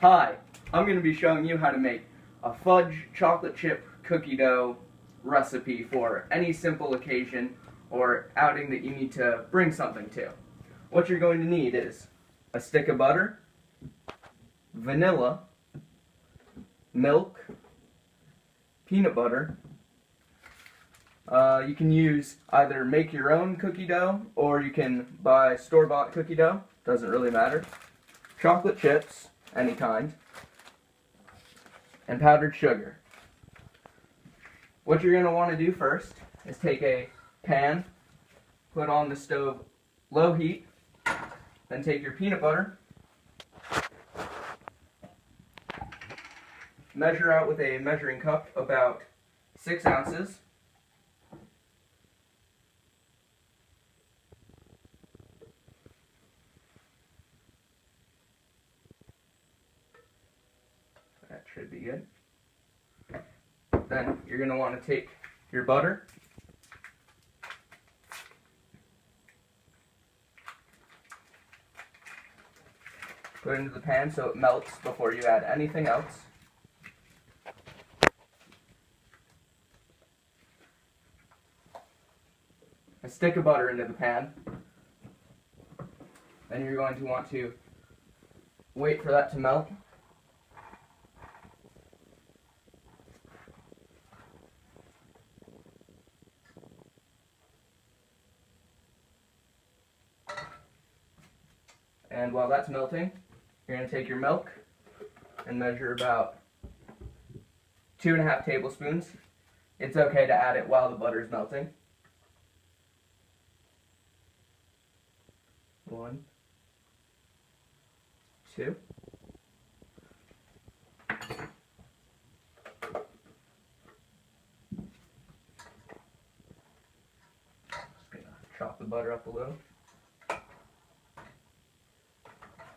Hi, I'm going to be showing you how to make a fudge chocolate chip cookie dough recipe for any simple occasion or outing that you need to bring something to. What you're going to need is a stick of butter, vanilla, milk, peanut butter. You can use either make your own cookie dough or you can buy store-bought cookie dough, doesn't really matter. Chocolate chips, any kind, and powdered sugar. What you're going to want to do first is take a pan, put on the stove low heat, then take your peanut butter, measure out with a measuring cup about 6 ounces. That should be good. Then you're going to want to take your butter, put it into the pan so it melts before you add anything else. A stick of butter into the pan. Then you're going to want to wait for that to melt. And while that's melting, you're going to take your milk and measure about 2.5 tablespoons. It's okay to add it while the butter is melting. 1, 2. Just going to chop the butter up a little.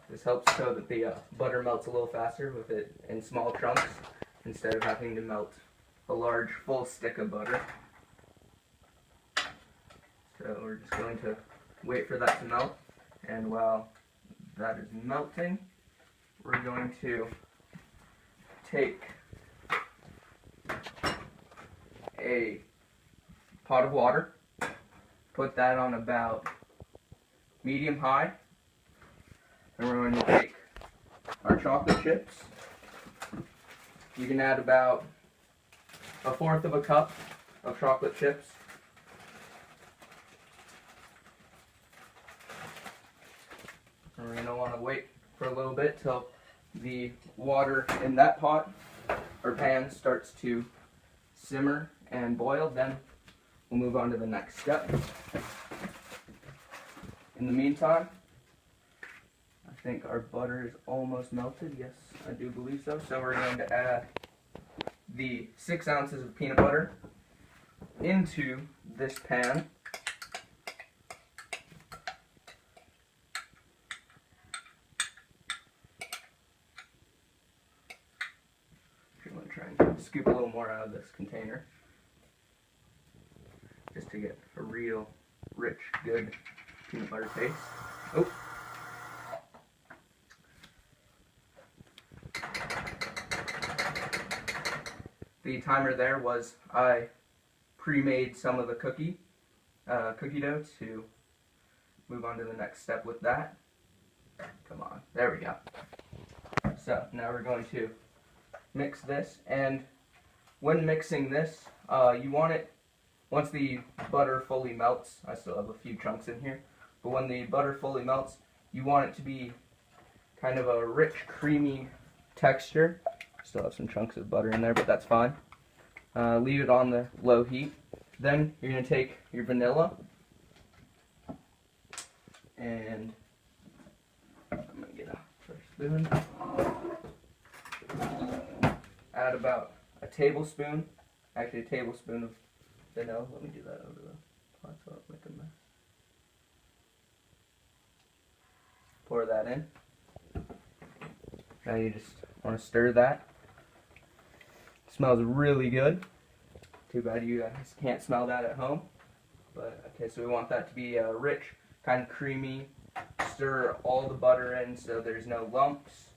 This helps so that the butter melts a little faster with it in small chunks instead of having to melt a large full stick of butter. So we're just going to wait for that to melt, and while that is melting, we're going to take a pot of water, put that on about medium-high, and we're going to take our chocolate chips. You can add about 1/4 cup of chocolate chips. And we're going to want to wait for a little bit till the water in that pot or pan starts to simmer and boil. Then we'll move on to the next step. In the meantime, I think our butter is almost melted. Yes, I do believe so. So we're going to add the 6 ounces of peanut butter into this pan. I'm going to try and scoop a little more out of this container just to get a real rich, good peanut butter taste. Oh. The timer there was I pre-made some of the cookie dough to move on to the next step with that. Come on, there we go. So now we're going to mix this, and when mixing this, you want it, once the butter fully melts, I still have a few chunks in here, but when the butter fully melts, you want it to be kind of a rich, creamy texture. Still have some chunks of butter in there, but that's fine. Leave it on the low heat. Then you're going to take your vanilla, and I'm going to get a fresh spoon. Add about a tablespoon of vanilla. Let me do that over the pot so I don't make a mess. Pour that in. Now you just want to stir that. It smells really good. Too bad you guys can't smell that at home. But okay, so we want that to be rich, kind of creamy. Stir all the butter in so there's no lumps.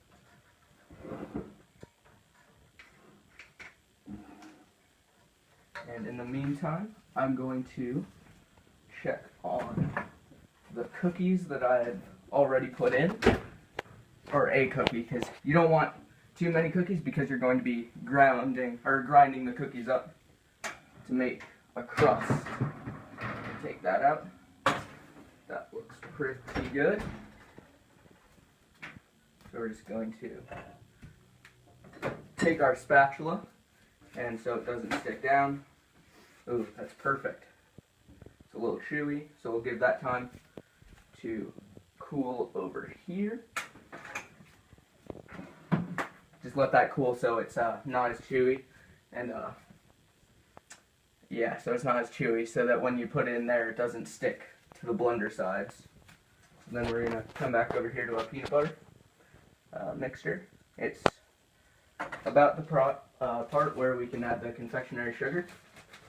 the meantime, I'm going to check on the cookies that I had already put in, or a cookie, because you don't want too many cookies because you're going to be grinding the cookies up to make a crust. Take that out. That looks pretty good. So we're just going to take our spatula, and so it doesn't stick down. Ooh, that's perfect. It's a little chewy, so we'll give that time to cool over here. Just let that cool so it's not as chewy, and yeah, so it's not as chewy, so that when you put it in there, it doesn't stick to the blender sides. And then we're gonna come back over here to our peanut butter mixture. It's about the part where we can add the confectionery sugar.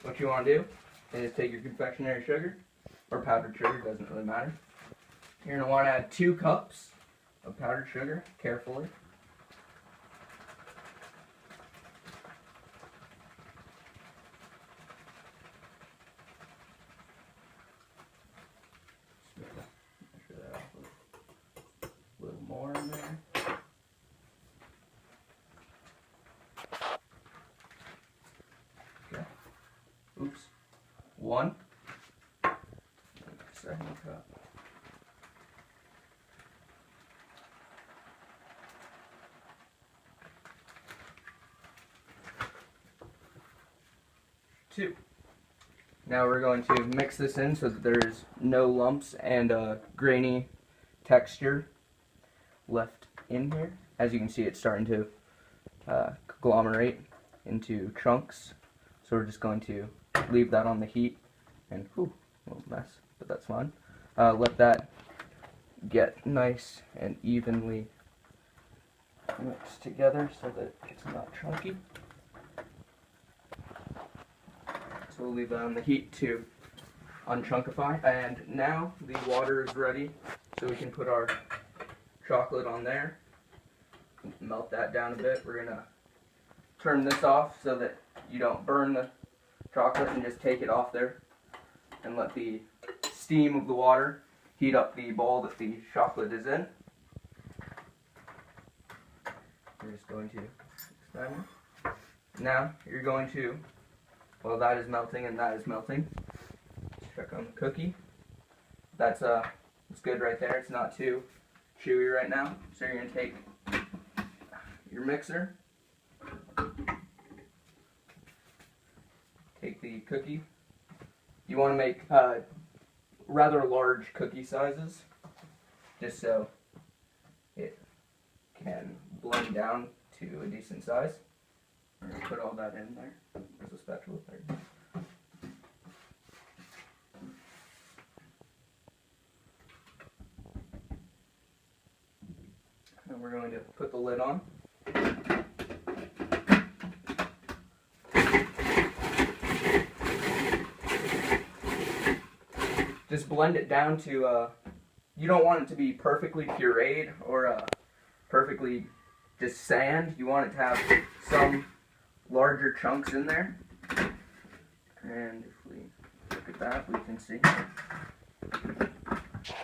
What you want to do is take your confectionery sugar, or powdered sugar, doesn't really matter. You're going to want to add 2 cups of powdered sugar, carefully. Measure that off a little more in there. Okay. Oops. 1. Second cup. 2. Now we're going to mix this in so that there's no lumps and a grainy texture left in here. As you can see, it's starting to conglomerate into chunks. So we're just going to leave that on the heat, and whew, a little mess, but that's fine. Let that get nice and evenly mixed together so that it's not chunky. So we'll leave that on the heat to unchunkify, and now the water is ready, so we can put our chocolate on there. Melt that down a bit. We're gonna turn this off so that you don't burn the chocolate, and just take it off there and let the steam of the water heat up the bowl that the chocolate is in. We're just going to mix that in. Now you're going to, while that is melting and that is melting, check on the cookie. That's it's good right there. It's not too chewy right now. So you're going to take your mixer, take the cookie. You want to make rather large cookie sizes, just so it can blend down to a decent size. We're going to put all that in there. There's a spatula there. And we're going to put the lid on. Just blend it down to, you don't want it to be perfectly pureed or perfectly just sand. You want it to have some larger chunks in there. And if we look at that, we can see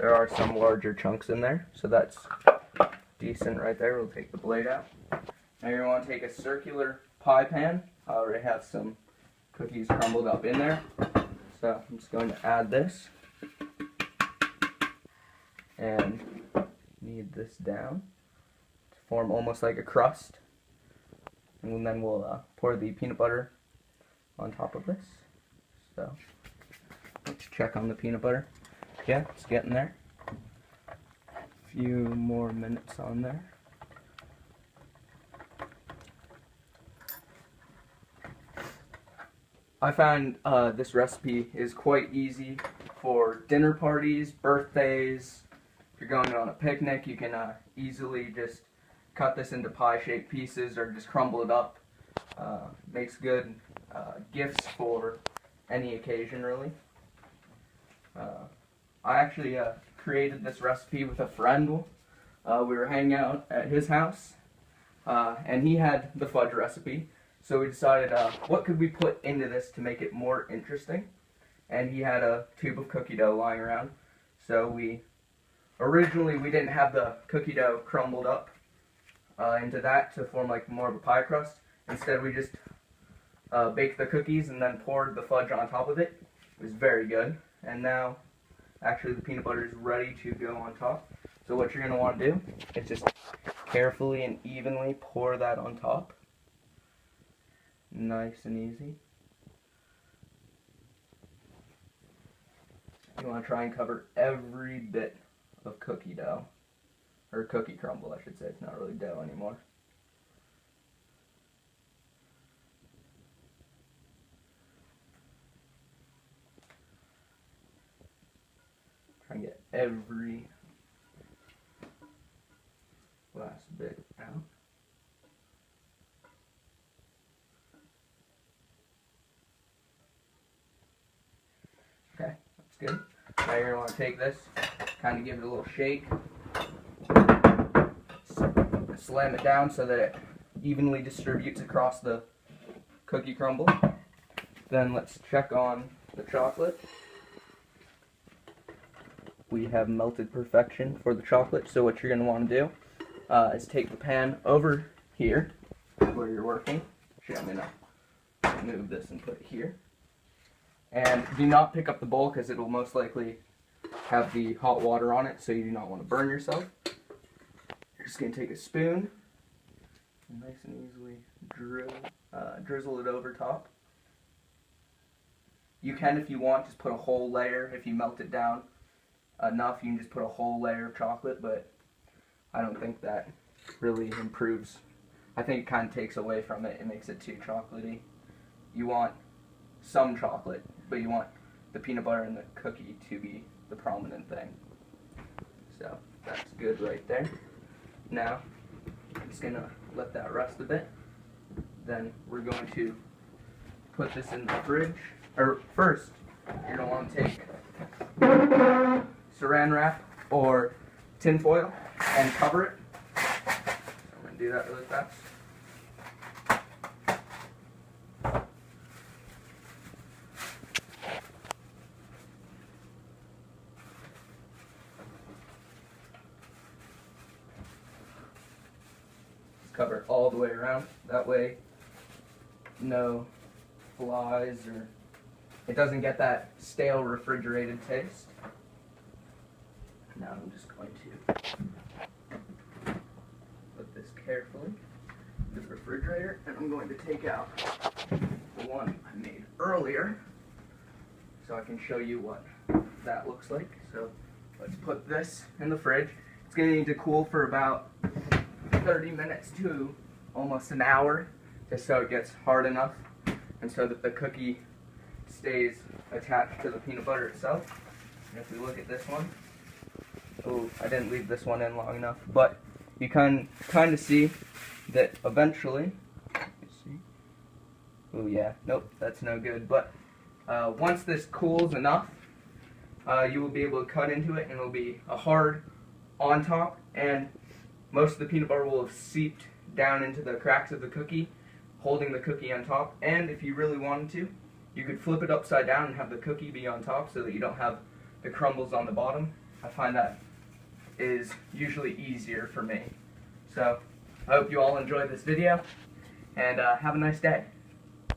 there are some larger chunks in there. So that's decent right there. We'll take the blade out. Now you're going to want to take a circular pie pan. I already have some cookies crumbled up in there. So I'm just going to add this. And knead this down to form almost like a crust, and then we'll pour the peanut butter on top of this. So let's check on the peanut butter. Yeah, it's getting there. A few more minutes on there. I find this recipe is quite easy for dinner parties, birthdays. If you're going on a picnic, you can easily just cut this into pie-shaped pieces or just crumble it up. Makes good gifts for any occasion, really. I actually created this recipe with a friend. We were hanging out at his house, and he had the fudge recipe. So we decided, what could we put into this to make it more interesting? And he had a tube of cookie dough lying around. So originally we didn't have the cookie dough crumbled up into that to form like more of a pie crust. Instead we just baked the cookies and then poured the fudge on top of it. It was very good. And now actually the peanut butter is ready to go on top. So what you're going to want to do is just carefully and evenly pour that on top. Nice and easy. You want to try and cover every bit of cookie dough, or cookie crumble I should say, it's not really dough anymore. Try and get every last bit out. Okay, that's good. Now you're going to want to take this, kind of give it a little shake, slam it down so that it evenly distributes across the cookie crumble. Then let's check on the chocolate. We have melted perfection for the chocolate, so what you're going to want to do is take the pan over here where you're working. Actually, I'm going to move this and put it here. And do not pick up the bowl because it will most likely have the hot water on it, so you do not want to burn yourself. You're just going to take a spoon and nice and easily drizzle it over top. You can, if you want, just put a whole layer. If you melt it down enough, you can just put a whole layer of chocolate, but I don't think that really improves. I think it kind of takes away from it. It makes it too chocolatey. You want some chocolate, but you want the peanut butter and the cookie to be the prominent thing. So that's good right there. Now I'm just gonna let that rest a bit. Then we're going to put this in the fridge. Or first, you're gonna want to take saran wrap or tin foil and cover it. So I'm gonna do that really fast. Cover it all the way around. That way, no flies or it doesn't get that stale refrigerated taste. Now I'm just going to put this carefully in the refrigerator, and I'm going to take out the one I made earlier so I can show you what that looks like. So let's put this in the fridge. It's going to need to cool for about 30 minutes to almost an hour, just so it gets hard enough and so that the cookie stays attached to the peanut butter itself. And if we look at this one, oh, I didn't leave this one in long enough, but you can kind of see that eventually, oh yeah, nope, that's no good, but once this cools enough, you will be able to cut into it and it will be a hard on top, and most of the peanut butter will have seeped down into the cracks of the cookie, holding the cookie on top. And if you really wanted to, you could flip it upside down and have the cookie be on top so that you don't have the crumbles on the bottom. I find that is usually easier for me. So I hope you all enjoyed this video, and have a nice day.